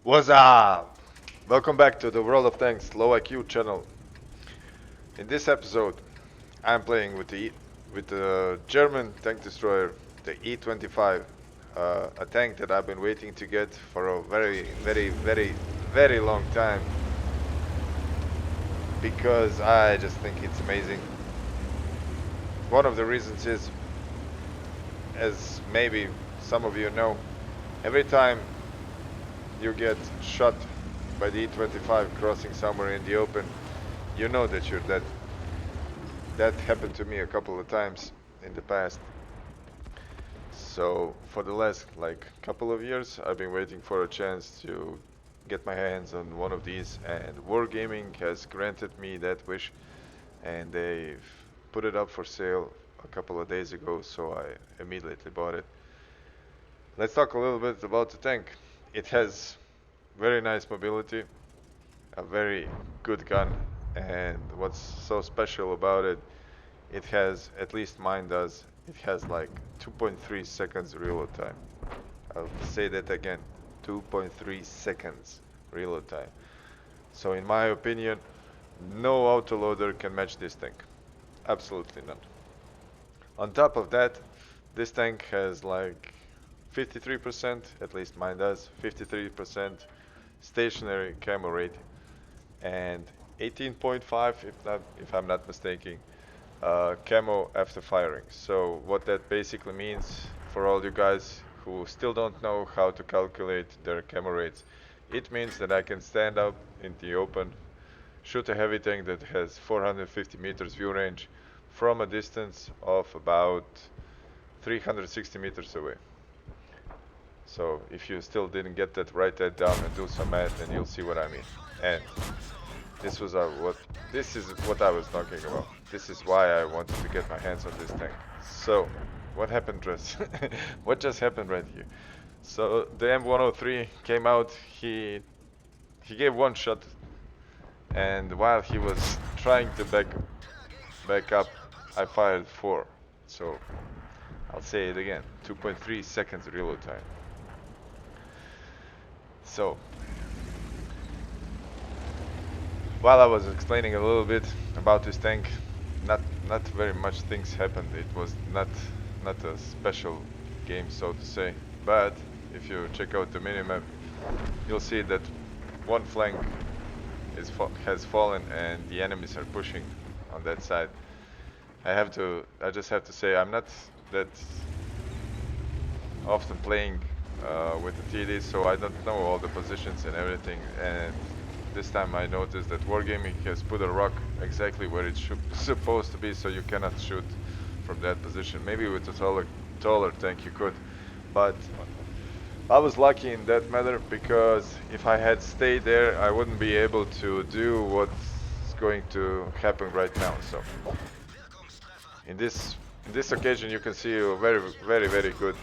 What's up? Welcome back to the World of Tanks Low IQ channel. In this episode, I'm playing with the German tank destroyer, the E-25, a tank that I've been waiting to get for a very long time because I just think it's amazing. One of the reasons is, as maybe some of you know, every time you get shot by the E-25 crossing somewhere in the open, you know that you're dead. That happened to me a couple of times in the past. So for the last couple of years, I've been waiting for a chance to get my hands on one of these, and Wargaming has granted me that wish, and they've put it up for sale a couple of days ago, so I immediately bought it. Let's talk a little bit about the tank. It has very nice mobility, a very good gun, and what's so special about it, it has, at least mine does, it has like 2.3 seconds reload time. I'll say that again, 2.3 seconds reload time. So in my opinion, no autoloader can match this tank. Absolutely none. On top of that, this tank has like 53%, at least mine does, 53% stationary camo rate and 18.5, if I'm not mistaken, camo after firing. So what that basically means for all you guys who still don't know how to calculate their camo rates, it means that I can stand up in the open, shoot a heavy tank that has 450 meters view range from a distance of about 360 meters away. So if you still didn't get that, write that down and do some math and you'll see what I mean. And this was this is what I was talking about. This is why I wanted to get my hands on this tank. So, what happened just what just happened right here? So the M103 came out, he gave one shot, and while he was trying to back up, I fired four. So I'll say it again, 2.3 seconds reload time. So while I was explaining a little bit about this tank, not very much things happened. It was not a special game, so to say. But if you check out the minimap, you'll see that one flank has fallen and the enemies are pushing on that side. I just have to say I'm not that often playing with the TD, so I don't know all the positions and everything. And this time I noticed that Wargaming has put a rock exactly where it should supposed to be, so you cannot shoot from that position. Maybe with a taller tank you could, but I was lucky in that matter because if I had stayed there, I wouldn't be able to do what's going to happen right now. So in this occasion, you can see a very good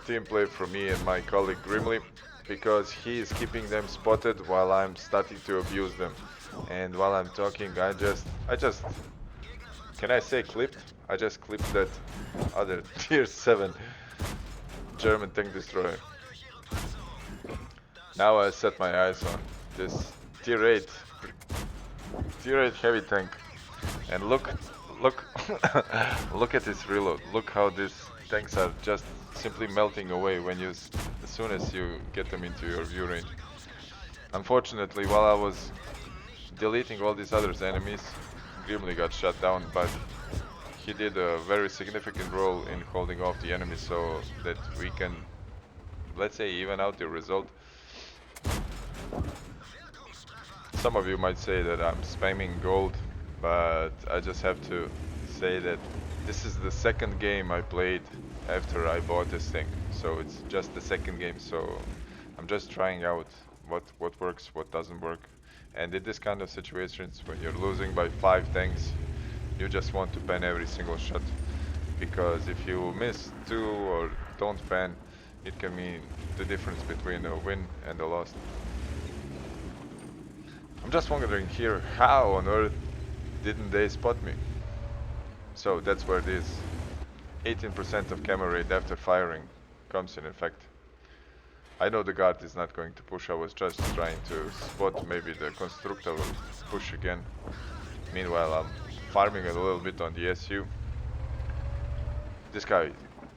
team play from me and my colleague Grimly, because he is keeping them spotted while I'm starting to abuse them. And while I'm talking, I just, can I say clipped? I just clipped that other tier 7 German tank destroyer. Now I set my eyes on this tier 8, tier 8 heavy tank. And look, look at this reload. Look how these tanks are just simply melting away as soon as you get them into your view range. Unfortunately, while I was deleting all these other enemies, Grimly got shut down, but he did a very significant role in holding off the enemies so that we can, let's say, even out the result. Some of you might say that I'm spamming gold, but I just have to say that this is the second game I played after I bought this thing. So it's just the second game, so I'm just trying out what works, what doesn't work. And in this kind of situations, when you're losing by 5 tanks, you just want to ban every single shot. Because if you miss 2 or don't ban, it can mean the difference between a win and a loss. I'm just wondering here, how on earth didn't they spot me? So that's where this 18% of camera rate after firing comes in effect. I know the guard is not going to push. I was just trying to spot maybe the constructor will push again. Meanwhile, I'm farming a little bit on the SU. This guy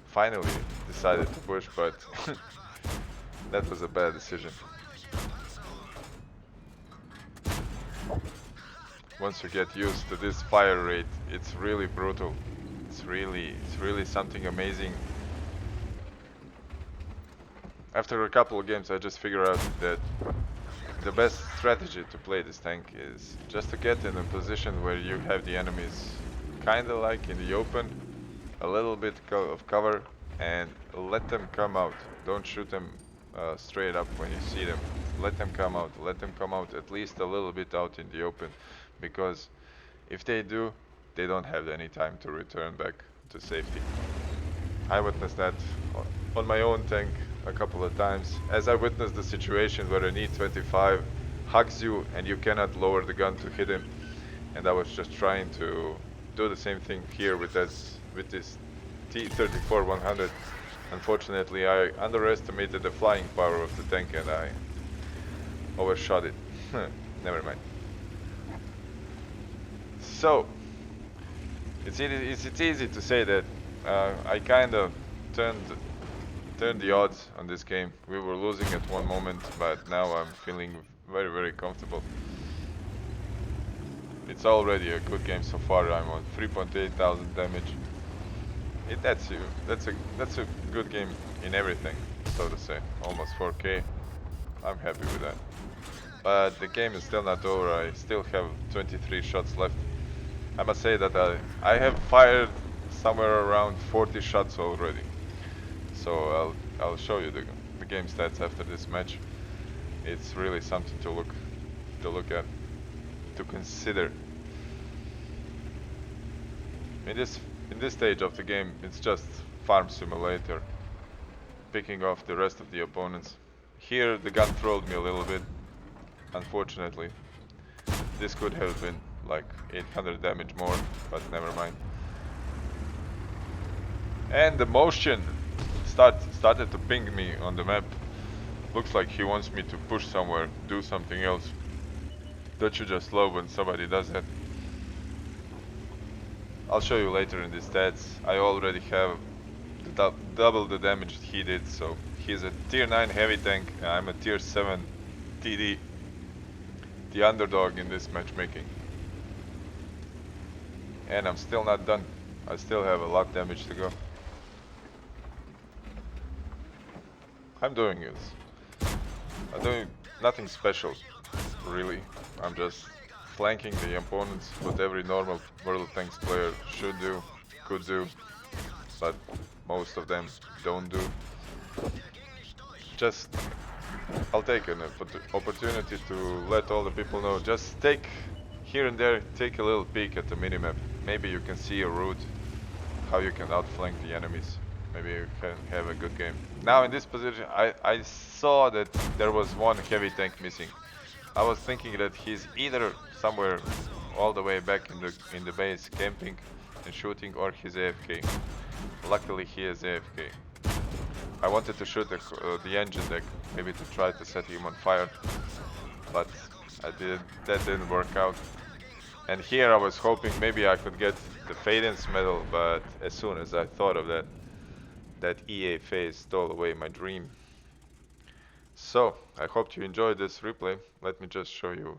finally decided to push, but that was a bad decision. Once you get used to this fire rate, it's really brutal. It's really something amazing. After a couple of games, I just figured out that the best strategy to play this tank is just to get in a position where you have the enemies kinda like in the open, a little bit of cover, and let them come out. Don't shoot them straight up when you see them. Let them come out. Let them come out at least a little bit out in the open, because if they do, they don't have any time to return back to safety. I witnessed that on my own tank a couple of times, as I witnessed the situation where an E25 hugs you and you cannot lower the gun to hit him, and I was just trying to do the same thing here with this T-34-100. Unfortunately, I underestimated the flying power of the tank and I overshot it. Never mind. So, it's easy to say that I kind of turned turned the odds on this game. We were losing at one moment, but now I'm feeling very comfortable. It's already a good game so far. I'm on 3.8 thousand damage. That's you. That's a good game in everything, so to say. Almost 4K. I'm happy with that. But the game is still not over. I still have 23 shots left. I must say that I have fired somewhere around 40 shots already. So I'll show you the game stats after this match. It's really something to look at, to consider. In this stage of the game, it's just farm simulator, picking off the rest of the opponents. Here the gun trolled me a little bit, unfortunately. This could have been like 800 damage more, but never mind. And the motion started to ping me on the map. Looks like he wants me to push somewhere, do something else. Don't you just love when somebody does that? I'll show you later in the stats. I already have double the damage he did, so he's a tier 9 heavy tank and I'm a tier 7 TD. The underdog in this matchmaking. And I'm still not done. I still have a lot of damage to go. I'm doing nothing special, really. I'm just flanking the opponents, what every normal World of Tanks player should do, could do, but most of them don't do. Just, I'll take an opportunity to let all the people know, just take, here and there, take a little peek at the minimap. Maybe you can see a route, how you can outflank the enemies. Maybe you can have a good game. Now in this position, I saw that there was one heavy tank missing. I was thinking that he's either somewhere all the way back in the base camping and shooting, or he's AFK. Luckily he is AFK. I wanted to shoot the engine deck, maybe to try to set him on fire, but that didn't work out. And here I was hoping maybe I could get the Faden's medal, but as soon as I thought of that EA phase stole away my dream. So, I hope you enjoyed this replay. Let me just show you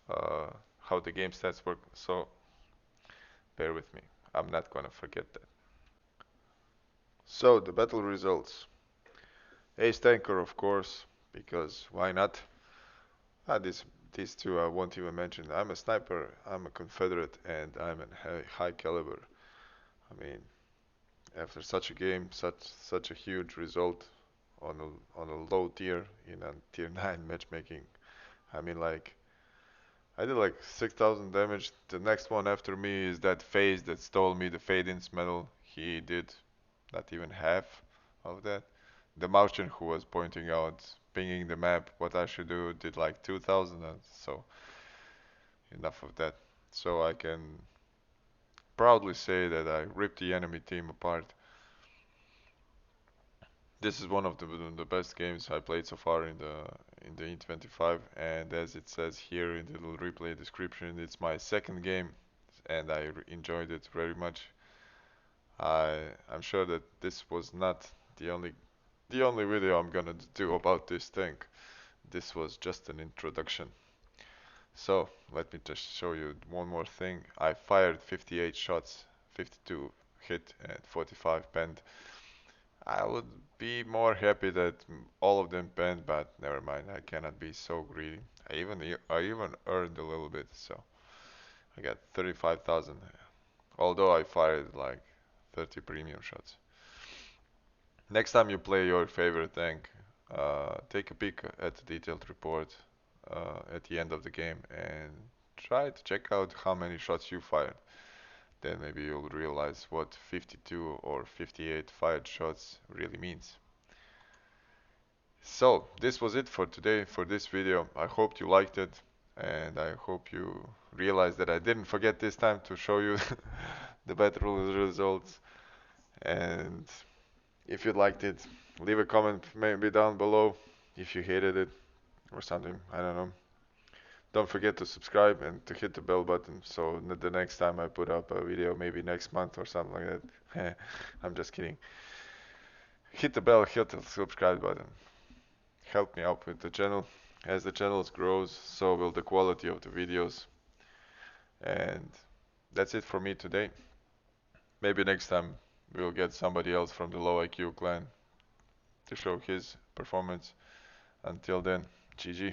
how the game stats work, so bear with me. I'm not gonna forget that. So, the battle results. Ace Tanker, of course, because why not? These two I won't even mention. I'm a sniper, I'm a Confederate, and I'm a high caliber. I mean, after such a game, such a huge result on a low tier in a tier 9 matchmaking. I mean, like, I did like 6,000 damage. The next one after me is that phase that stole me the Fade-In's medal. He did not even half of that. The Martian who was pointing out, pinging the map, what I should do, did like 2,000, so enough of that. So I can proudly say that I ripped the enemy team apart. This is one of the best games I played so far in the E25, and as it says here in the little replay description, it's my second game, and I enjoyed it very much. I'm sure that this was not the only video I'm gonna do about this thing. This was just an introduction. So let me just show you one more thing. I fired 58 shots, 52 hit and 45 penned. I would be more happy that all of them penned, but never mind. I cannot be so greedy. I even earned a little bit, so I got 35,000. Although I fired like 30 premium shots. Next time you play your favorite tank, take a peek at the detailed report at the end of the game and try to check out how many shots you fired. Then maybe you'll realize what 52 or 58 fired shots really means. So, this was it for today, for this video. I hope you liked it, and I hope you realized that I didn't forget this time to show you the battle results. And if you liked it, leave a comment maybe down below if you hated it or something. I don't know. Don't forget to subscribe and to hit the bell button so the next time I put up a video, maybe next month or something like that. I'm just kidding. Hit the bell, hit the subscribe button. Help me out with the channel. As the channel grows, so will the quality of the videos. And that's it for me today. Maybe next time we'll get somebody else from the low IQ clan to show his performance. Until then, GG.